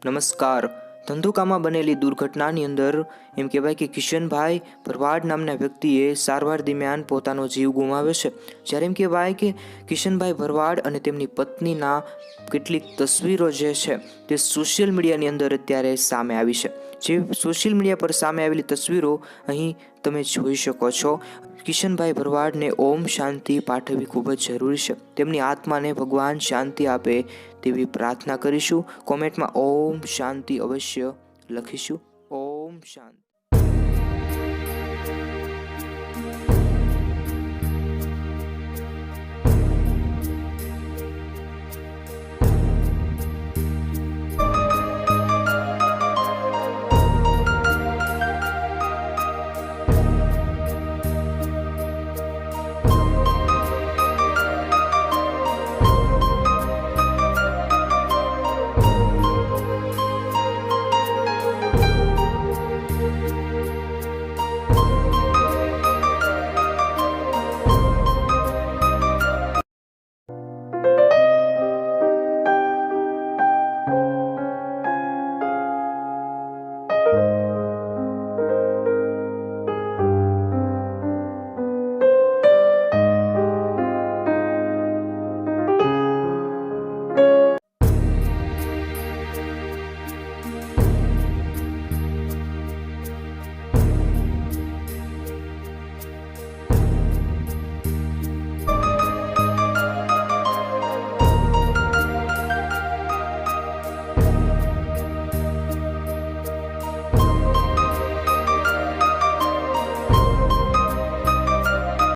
નમસ્કાર. ધંધુકામાં બનેલી દુર્ઘટનાની અંદર એમ કહેવાય કે કિશનભાઈ ભરવાડ નામના વ્યક્તિએ સારવાર દરમિયાન પોતાનો જીવ ગુમાવ્યો છે. જ્યારે એમ કહેવાય કે કિશનભાઈ ભરવાડ અને તેમની પત્નીના કેટલીક તસવીરો જે છે તે સોશિયલ મીડિયાની અંદર અત્યારે સામે આવી છે. જે સોશિયલ મીડિયા પર સામે આવેલી તસવીરો અહીં તમે જોઈ શકો છો. કિશનભાઈ ભરવાડને ઓમ શાંતિ પાઠવવી ખૂબ જ જરૂરી છે. તેમની આત્માને ભગવાન શાંતિ આપે તેવી પ્રાર્થના કરીશું. કોમેન્ટમાં ઓમ શાંતિ અવશ્ય લખીશું. ઓમ શાંતિ.